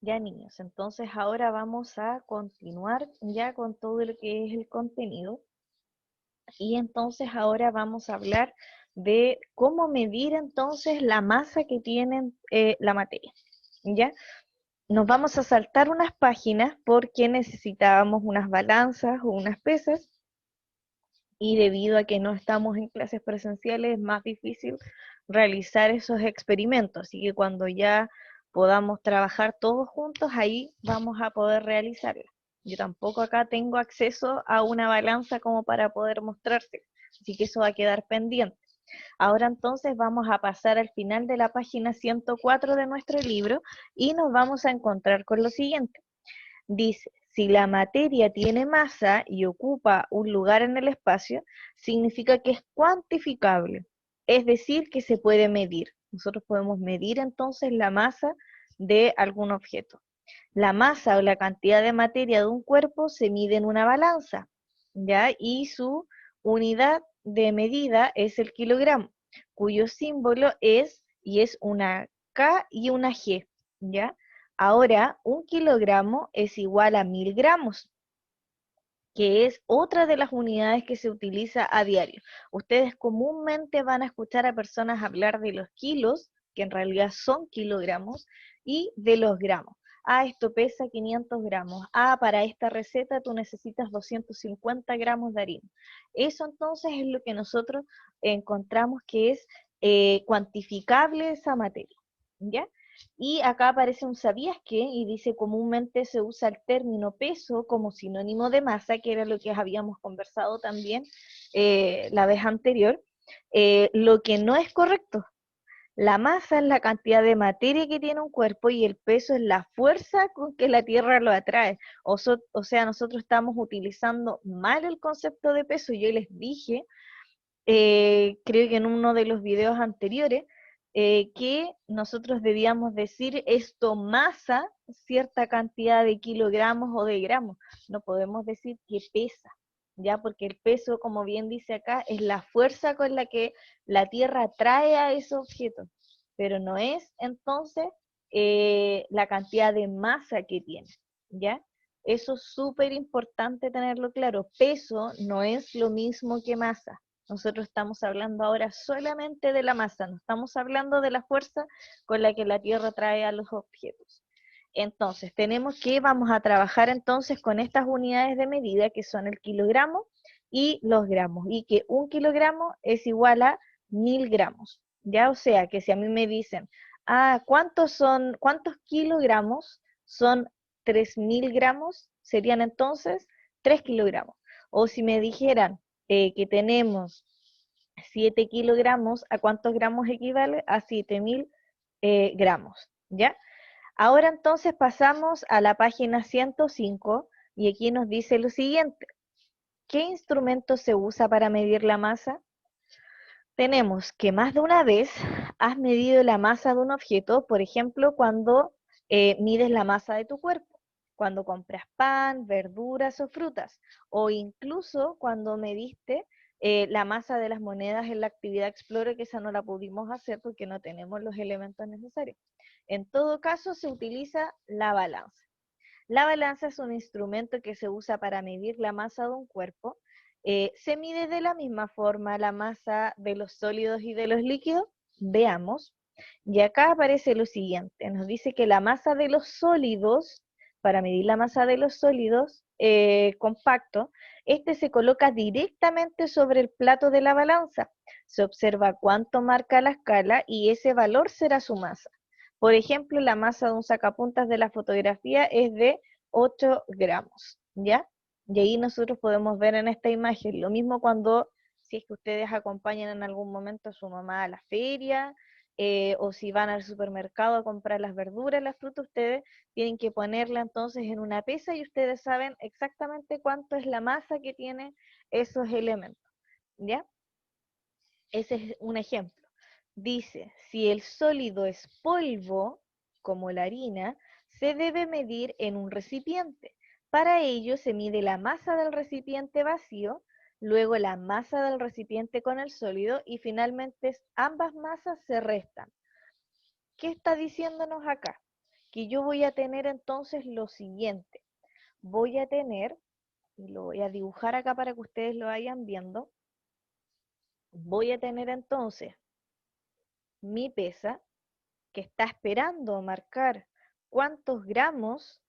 Ya niños, entonces ahora vamos a continuar ya con todo lo que es el contenido y entonces ahora vamos a hablar de cómo medir entonces la masa que tiene la materia. ¿Ya? Nos vamos a saltar unas páginas porque necesitábamos unas balanzas o unas pesas y debido a que no estamos en clases presenciales es más difícil realizar esos experimentos. Así que cuando ya podamos trabajar todos juntos, ahí vamos a poder realizarla. Yo tampoco acá tengo acceso a una balanza como para poder mostrarte, así que eso va a quedar pendiente. Ahora entonces vamos a pasar al final de la página 104 de nuestro libro y nos vamos a encontrar con lo siguiente. Dice, si la materia tiene masa y ocupa un lugar en el espacio, significa que es cuantificable, es decir, que se puede medir. Nosotros podemos medir entonces la masa de algún objeto. La masa o la cantidad de materia de un cuerpo se mide en una balanza, ¿ya? Y su unidad de medida es el kilogramo, cuyo símbolo es, y es una K y una G, ¿ya? Ahora, un kilogramo es igual a 1000 gramos, que es otra de las unidades que se utiliza a diario. Ustedes comúnmente van a escuchar a personas hablar de los kilos, que en realidad son kilogramos, y de los gramos. Ah, esto pesa 500 gramos. Ah, para esta receta tú necesitas 250 gramos de harina. Eso entonces es lo que nosotros encontramos que es cuantificable esa materia. ¿Ya? Y acá aparece un ¿sabías qué? Y dice comúnmente se usa el término peso como sinónimo de masa, que era lo que habíamos conversado también la vez anterior, lo que no es correcto. La masa es la cantidad de materia que tiene un cuerpo y el peso es la fuerza con que la Tierra lo atrae. O sea, nosotros estamos utilizando mal el concepto de peso. Yo les dije creo que en uno de los videos anteriores, que nosotros debíamos decir esto masa cierta cantidad de kilogramos o de gramos. No podemos decir que pesa, ya porque el peso, como bien dice acá, es la fuerza con la que la Tierra atrae a ese objeto, pero no es entonces la cantidad de masa que tiene, ¿ya? Eso es súper importante tenerlo claro. Peso no es lo mismo que masa. Nosotros estamos hablando ahora solamente de la masa, no estamos hablando de la fuerza con la que la Tierra trae a los objetos. Entonces, vamos a trabajar entonces con estas unidades de medida que son el kilogramo y los gramos, y que un kilogramo es igual a 1000 gramos, ¿ya? O sea, que si a mí me dicen, cuántos kilogramos son 3000 gramos? Serían entonces 3 kilogramos. O si me dijeran, que tenemos 7 kilogramos, ¿a cuántos gramos equivale? A 7000 gramos, ¿ya? Ahora entonces pasamos a la página 105 y aquí nos dice lo siguiente. ¿Qué instrumento se usa para medir la masa? Tenemos que más de una vez has medido la masa de un objeto, por ejemplo, cuando mides la masa de tu cuerpo, cuando compras pan, verduras o frutas, o incluso cuando mediste la masa de las monedas en la actividad Explorer, que esa no la pudimos hacer porque no tenemos los elementos necesarios. En todo caso, se utiliza la balanza. La balanza es un instrumento que se usa para medir la masa de un cuerpo. ¿Se mide de la misma forma la masa de los sólidos y de los líquidos? Veamos. Y acá aparece lo siguiente. Nos dice que la masa de los sólidos, para medir la masa de los sólidos compacto, este se coloca directamente sobre el plato de la balanza. Se observa cuánto marca la escala y ese valor será su masa. Por ejemplo, la masa de un sacapuntas de la fotografía es de 8 gramos, ¿ya? Y ahí nosotros podemos ver en esta imagen, lo mismo cuando, si es que ustedes acompañan en algún momento a su mamá a la feria, o si van al supermercado a comprar las verduras, las frutas, ustedes tienen que ponerla entonces en una pesa y ustedes saben exactamente cuánto es la masa que tienen esos elementos, ¿ya? Ese es un ejemplo. Dice, si el sólido es polvo, como la harina, se debe medir en un recipiente. Para ello se mide la masa del recipiente vacío, luego la masa del recipiente con el sólido y finalmente ambas masas se restan. ¿Qué está diciéndonos acá? que yo voy a tener entonces lo siguiente. Voy a tener, y lo voy a dibujar acá para que ustedes lo vayan viendo, voy a tener entonces mi pesa, que está esperando marcar cuántos gramos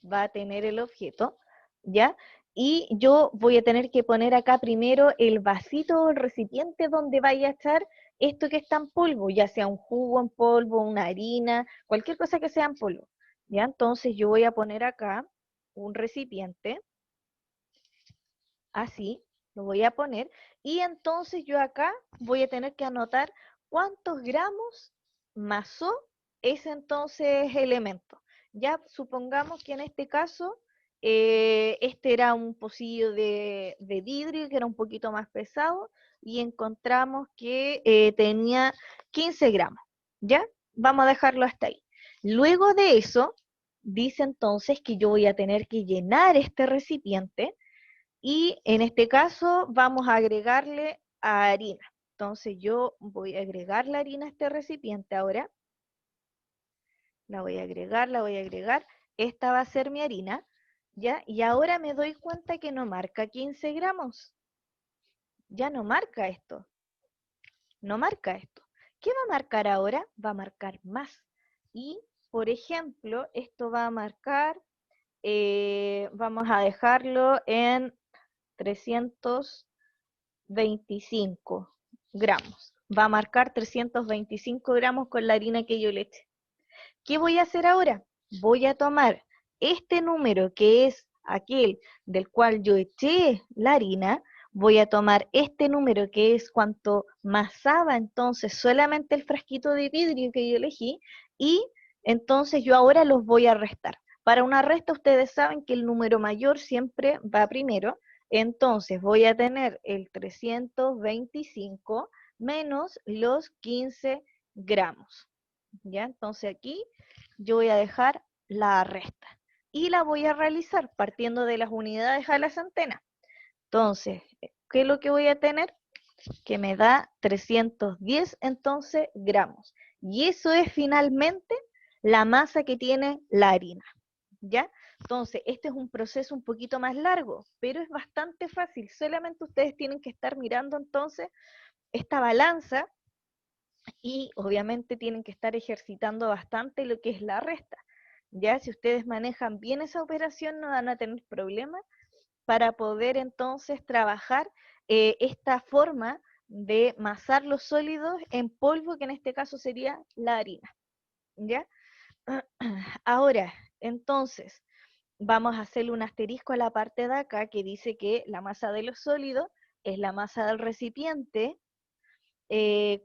va a tener el objeto, ¿ya? Y yo voy a tener que poner acá primero el vasito o el recipiente donde vaya a echar esto que está en polvo, ya sea un jugo en polvo, una harina, cualquier cosa que sea en polvo, ¿ya? Entonces yo voy a poner acá un recipiente, así, lo voy a poner, y entonces yo acá voy a tener que anotar cuántos gramos masó ese entonces elemento. Ya supongamos que en este caso, este era un pocillo de vidrio que era un poquito más pesado y encontramos que tenía 15 gramos. ¿Ya? Vamos a dejarlo hasta ahí. Luego de eso, dice entonces que yo voy a tener que llenar este recipiente y en este caso vamos a agregarle harina. Entonces yo voy a agregar la harina a este recipiente ahora. La voy a agregar, la voy a agregar. Esta va a ser mi harina, ¿ya? Y ahora me doy cuenta que no marca 15 gramos. Ya no marca esto. No marca esto. ¿Qué va a marcar ahora? Va a marcar más. Y, por ejemplo, esto va a marcar, vamos a dejarlo en 325 gramos. Va a marcar 325 gramos con la harina que yo le eché. ¿Qué voy a hacer ahora? Voy a tomar este número que es aquel del cual yo eché la harina, voy a tomar este número que es cuanto masaba entonces solamente el frasquito de vidrio que yo elegí y entonces yo ahora los voy a restar. Para una resta ustedes saben que el número mayor siempre va primero, entonces voy a tener el 325 menos los 15 gramos. ¿Ya? Entonces aquí yo voy a dejar la resta y la voy a realizar partiendo de las unidades a la centena. Entonces, ¿qué es lo que voy a tener? Que me da 310 entonces gramos. Y eso es finalmente la masa que tiene la harina. ¿Ya? Entonces, este es un proceso un poquito más largo, pero es bastante fácil. Solamente ustedes tienen que estar mirando entonces esta balanza y obviamente tienen que estar ejercitando bastante lo que es la resta. Ya si ustedes manejan bien esa operación no van a tener problemas para poder entonces trabajar esta forma de masar los sólidos en polvo, que en este caso sería la harina. ¿Ya? Ahora, entonces, vamos a hacerle un asterisco a la parte de acá que dice que la masa de los sólidos es la masa del recipiente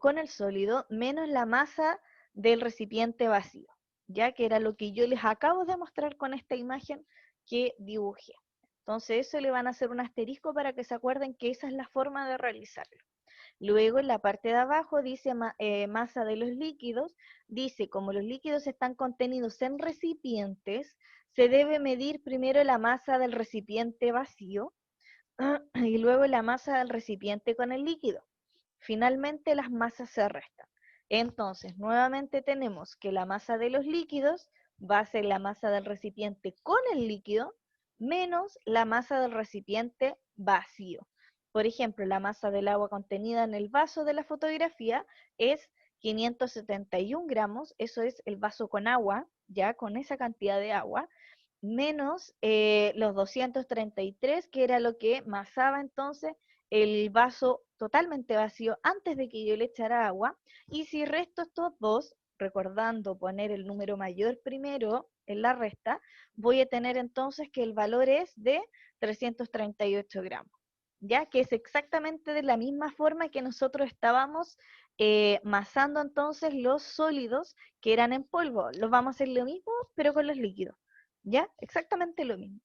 con el sólido menos la masa del recipiente vacío, ya que era lo que yo les acabo de mostrar con esta imagen que dibujé. Entonces eso le van a hacer un asterisco para que se acuerden que esa es la forma de realizarlo. Luego en la parte de abajo dice masa de los líquidos, dice como los líquidos están contenidos en recipientes, se debe medir primero la masa del recipiente vacío y luego la masa del recipiente con el líquido. Finalmente las masas se restan. Entonces, nuevamente tenemos que la masa de los líquidos va a ser la masa del recipiente con el líquido menos la masa del recipiente vacío. Por ejemplo, la masa del agua contenida en el vaso de la fotografía es 571 gramos, eso es el vaso con agua, ya con esa cantidad de agua, menos los 233, que era lo que masaba entonces el vaso totalmente vacío antes de que yo le echara agua, y si resto estos dos, recordando poner el número mayor primero en la resta, voy a tener entonces que el valor es de 338 gramos, ya que es exactamente de la misma forma que nosotros estábamos masando entonces los sólidos que eran en polvo. Los vamos a hacer lo mismo, pero con los líquidos. ¿Ya? Exactamente lo mismo.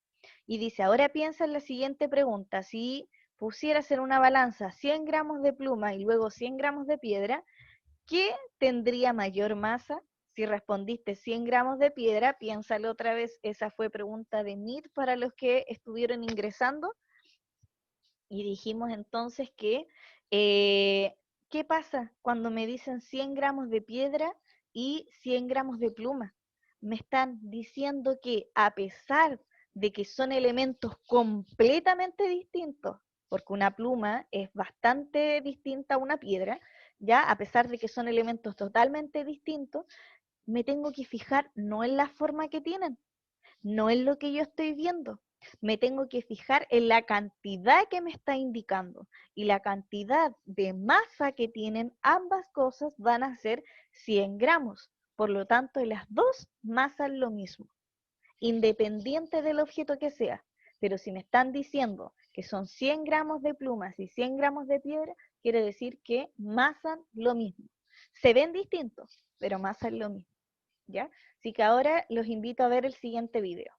Y dice, ahora piensa en la siguiente pregunta. Si pusieras en una balanza 100 gramos de pluma y luego 100 gramos de piedra, ¿qué tendría mayor masa? Si respondiste 100 gramos de piedra, piénsalo otra vez. Esa fue pregunta de NIT para los que estuvieron ingresando. Y dijimos entonces que, ¿qué pasa cuando me dicen 100 gramos de piedra y 100 gramos de pluma? me están diciendo que a pesar de que son elementos completamente distintos, porque una pluma es bastante distinta a una piedra, ya a pesar de que son elementos totalmente distintos, me tengo que fijar no en la forma que tienen, no en lo que yo estoy viendo. Me tengo que fijar en la cantidad que me está indicando. Y la cantidad de masa que tienen ambas cosas van a ser 100 gramos. Por lo tanto, las dos masan lo mismo, independiente del objeto que sea. Pero si me están diciendo que son 100 gramos de plumas y 100 gramos de piedra, quiere decir que masan lo mismo. Se ven distintos, pero masan lo mismo. ¿Ya? Así que ahora los invito a ver el siguiente video.